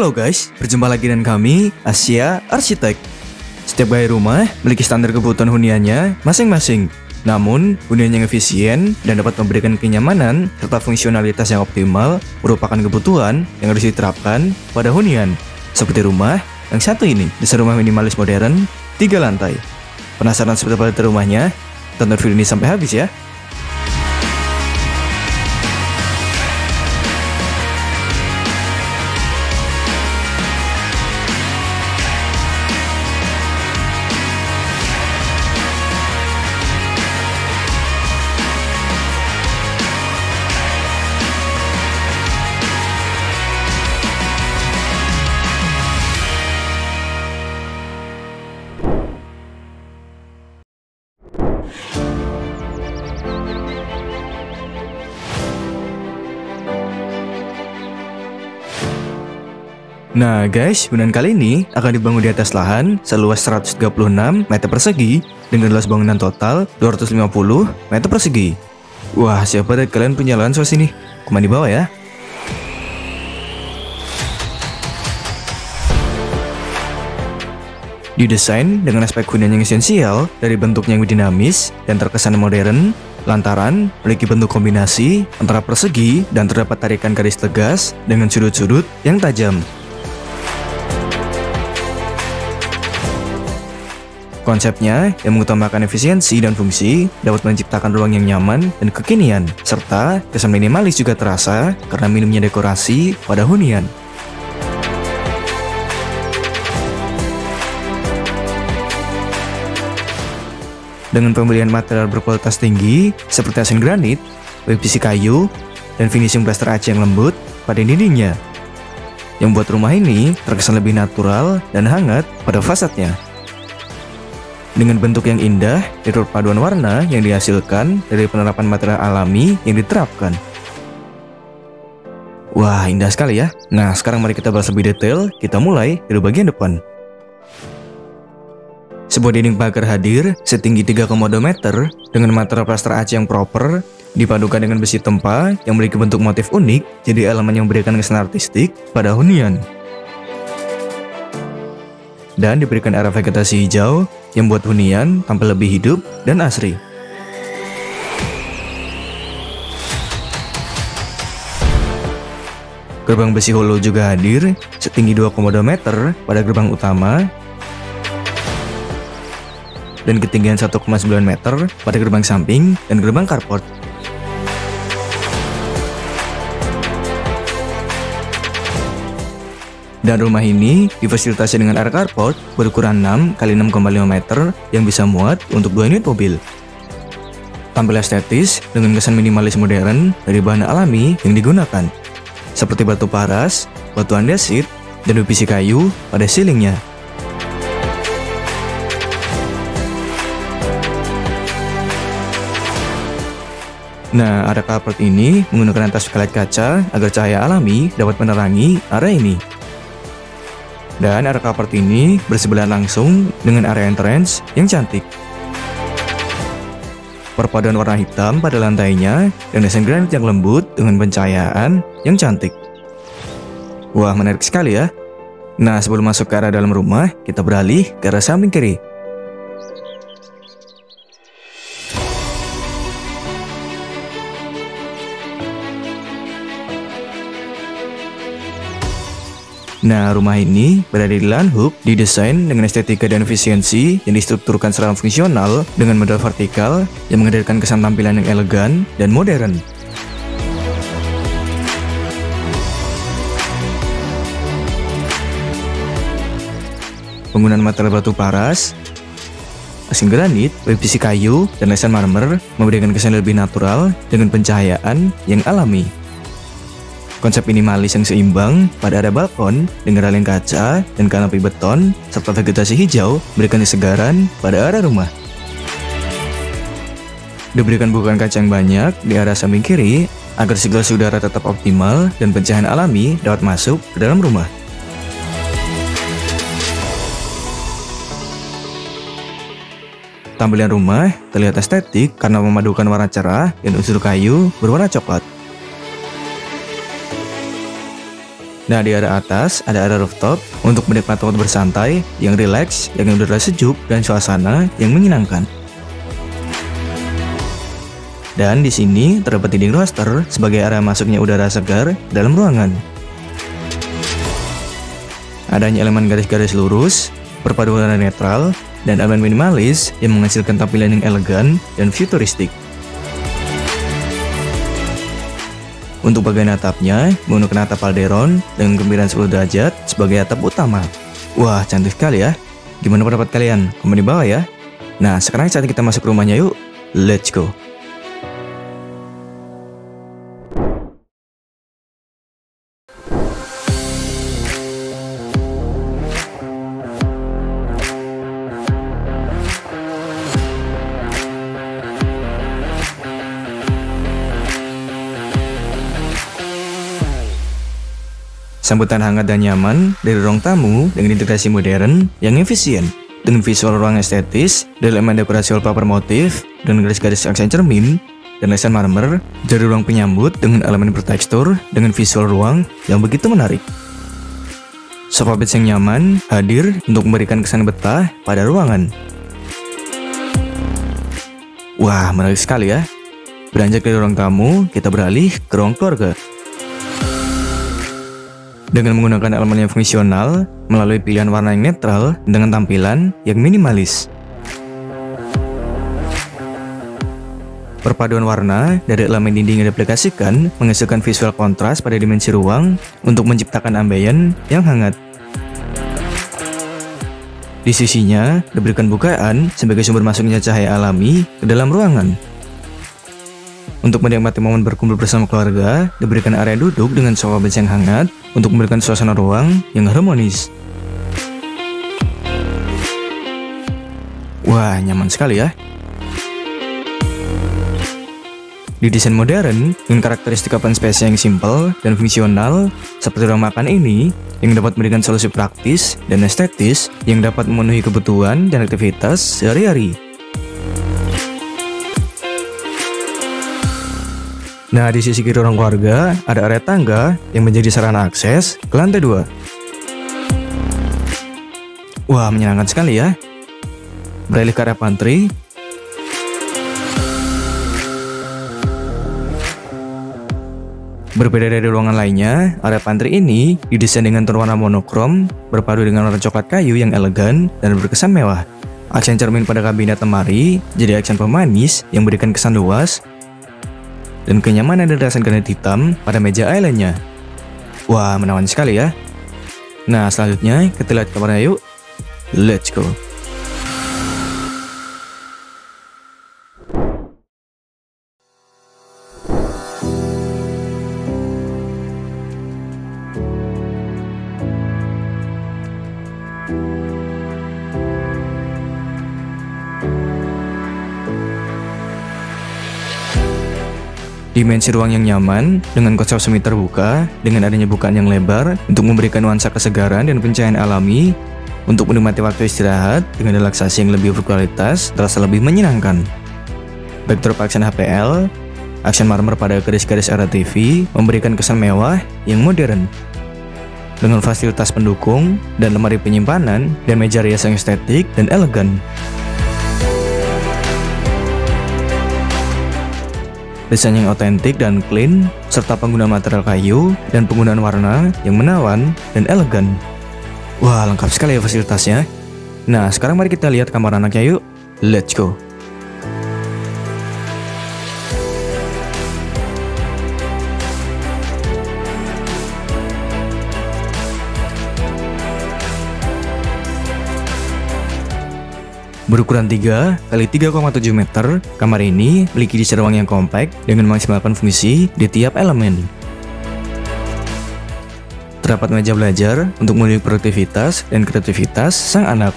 Halo guys, berjumpa lagi dengan kami, Asia Arsitek. Setiap gaya rumah memiliki standar kebutuhan huniannya masing-masing. Namun, hunian yang efisien dan dapat memberikan kenyamanan serta fungsionalitas yang optimal merupakan kebutuhan yang harus diterapkan pada hunian. Seperti rumah yang satu ini, desain rumah minimalis modern, 3 lantai. Penasaran seperti apa detail rumahnya? Tonton video ini sampai habis ya. Nah guys, hunian kali ini akan dibangun di atas lahan seluas 136 meter persegi dengan luas bangunan total 250 meter persegi. Wah, siapa dari kalian punya lahan seluas ini? Komen di bawah ya. Didesain dengan aspek hunian yang esensial dari bentuknya yang dinamis dan terkesan modern, lantaran memiliki bentuk kombinasi antara persegi dan terdapat tarikan garis tegas dengan sudut-sudut yang tajam. Konsepnya yang mengutamakan efisiensi dan fungsi dapat menciptakan ruang yang nyaman dan kekinian, serta kesan minimalis juga terasa karena minimnya dekorasi pada hunian. Dengan pembelian material berkualitas tinggi seperti asen granit, PVC kayu, dan finishing plaster AC yang lembut pada dindingnya, yang membuat rumah ini terkesan lebih natural dan hangat pada fasadnya. Dengan bentuk yang indah dari perpaduan warna yang dihasilkan dari penerapan material alami yang diterapkan. Wah, indah sekali ya. Nah, sekarang mari kita bahas lebih detail. Kita mulai dari bagian depan. Sebuah dinding pagar hadir setinggi 3,2 meter dengan material plaster AC yang proper, dipadukan dengan besi tempa yang memiliki bentuk motif unik, jadi elemen yang memberikan kesan artistik pada hunian. Dan diberikan area vegetasi hijau yang membuat hunian tampil lebih hidup dan asri. Gerbang besi holo juga hadir setinggi 2,2 meter pada gerbang utama dan ketinggian 1,9 meter pada gerbang samping dan gerbang carport. Dan rumah ini difasilitasi dengan area carport berukuran 6 x 6,5 meter yang bisa muat untuk 2 unit mobil. Tampil estetis dengan kesan minimalis modern dari bahan alami yang digunakan, seperti batu paras, batu andesit, dan PVC kayu pada ceilingnya. Nah, area carport ini menggunakan atas skylight kaca agar cahaya alami dapat menerangi area ini. Dan area carport ini bersebelahan langsung dengan area entrance yang cantik. Perpaduan warna hitam pada lantainya dan desain granit yang lembut dengan pencahayaan yang cantik. Wah, menarik sekali ya. Nah, sebelum masuk ke area dalam rumah, kita beralih ke arah samping kiri. Nah, rumah ini berada di lahan hub, didesain dengan estetika dan efisiensi yang distrukturkan secara fungsional dengan model vertikal yang menghadirkan kesan tampilan yang elegan dan modern. Penggunaan material batu paras, asen granit, PVC kayu, dan lesan marmer memberikan kesan lebih natural dengan pencahayaan yang alami. Konsep minimalis yang seimbang pada area balkon dengan railing kaca dan kanopi beton serta vegetasi hijau memberikan kesegaran pada area rumah. Diberikan bukaan kaca yang banyak di area samping kiri agar sirkulasi udara tetap optimal dan pencahayaan alami dapat masuk ke dalam rumah. Tampilan rumah terlihat estetik karena memadukan warna cerah dan unsur kayu berwarna coklat. Nah, di area atas ada area rooftop untuk menikmati waktu bersantai yang rileks, yang udara sejuk, dan suasana yang menyenangkan. Dan di sini terdapat dinding roster sebagai area masuknya udara segar dalam ruangan. Adanya elemen garis-garis lurus, perpaduan warna netral, dan elemen minimalis yang menghasilkan tampilan yang elegan dan futuristik. Untuk bagian atapnya, menggunakan atap alderon dengan kemiringan 10 derajat sebagai atap utama. Wah, cantik sekali ya. Gimana pendapat kalian? Komen di bawah ya. Nah, sekarang saatnya kita masuk ke rumahnya yuk. Let's go. Sambutan hangat dan nyaman dari ruang tamu dengan integrasi modern yang efisien. Dengan visual ruang estetis, dari elemen dekorasi wallpaper motif, dan garis-garis aksen cermin, dan lesan marmer, dari ruang penyambut dengan elemen bertekstur, dengan visual ruang yang begitu menarik. Sofa bed yang nyaman hadir untuk memberikan kesan betah pada ruangan. Wah, menarik sekali ya. Beranjak dari ruang tamu, kita beralih ke ruang keluarga. Dengan menggunakan elemen yang fungsional melalui pilihan warna yang netral dengan tampilan yang minimalis. Perpaduan warna dari elemen dinding yang diaplikasikan menghasilkan visual kontras pada dimensi ruang untuk menciptakan ambien yang hangat. Di sisinya diberikan bukaan sebagai sumber masuknya cahaya alami ke dalam ruangan. Untuk menikmati momen berkumpul bersama keluarga, diberikan area duduk dengan sofa bed yang hangat untuk memberikan suasana ruang yang harmonis. Wah, nyaman sekali ya. Didesain modern dengan karakteristik open space yang simpel dan fungsional, seperti ruang makan ini yang dapat memberikan solusi praktis dan estetis yang dapat memenuhi kebutuhan dan aktivitas sehari-hari. Nah, di sisi kiri ruang keluarga ada area tangga yang menjadi sarana akses ke lantai 2. Wah, menyenangkan sekali ya. Beralih ke area pantry. Berbeda dari ruangan lainnya, area pantry ini didesain dengan tone warna monokrom, berpadu dengan warna coklat kayu yang elegan dan berkesan mewah. Aksen cermin pada kabinet lemari jadi aksen pemanis yang memberikan kesan luas, dan kenyamanan dari rasan granit hitam pada meja islandnya. Wah, menawan sekali ya. Nah, selanjutnya kita lihat kamarnya yuk. Let's go. Dimensi ruang yang nyaman dengan konsep semi terbuka dengan adanya bukaan yang lebar untuk memberikan nuansa kesegaran dan pencahayaan alami untuk menikmati waktu istirahat dengan relaksasi yang lebih berkualitas terasa lebih menyenangkan. Backdrop aksen HPL, aksen marmer pada garis-garis area TV memberikan kesan mewah yang modern. Dengan fasilitas pendukung dan lemari penyimpanan dan meja rias yang estetik dan elegan. Desain yang otentik dan clean, serta penggunaan material kayu dan penggunaan warna yang menawan dan elegan. Wah, lengkap sekali ya fasilitasnya. Nah, sekarang mari kita lihat kamar anaknya yuk. Let's go. Berukuran 3 x 3,7 meter, kamar ini memiliki desain ruang yang kompak dengan memaksimalkan fungsi di tiap elemen. Terdapat meja belajar untuk mendukung produktivitas dan kreativitas sang anak.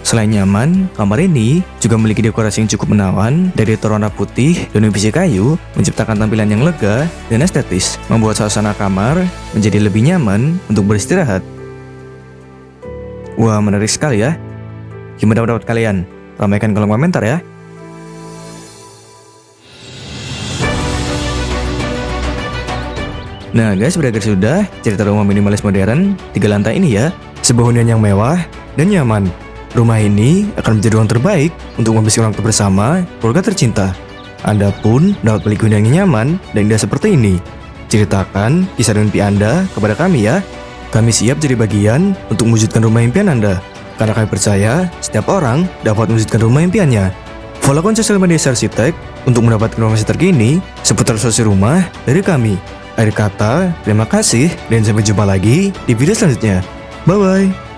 Selain nyaman, kamar ini juga memiliki dekorasi yang cukup menawan dari tone warna putih dan biji kayu, menciptakan tampilan yang lega dan estetis, membuat suasana kamar menjadi lebih nyaman untuk beristirahat. Wah, menarik sekali ya. Gimana pendapat kalian? Ramaikan kolom komentar ya. Nah guys, berakhir sudah cerita rumah minimalis modern 3 lantai ini ya. Sebuah hunian yang mewah dan nyaman. Rumah ini akan menjadi ruang terbaik untuk menghabiskan waktu bersama keluarga tercinta. Anda pun dapat beli hunian yang nyaman dan indah seperti ini. Ceritakan kisah dan mimpi Anda kepada kami ya. Kami siap jadi bagian untuk mewujudkan rumah impian Anda. Karena kami percaya setiap orang dapat mewujudkan rumah impiannya. Follow akun sosial media Arsitek untuk mendapatkan informasi terkini seputar sosial rumah dari kami. Akhir kata, terima kasih dan sampai jumpa lagi di video selanjutnya. Bye-bye.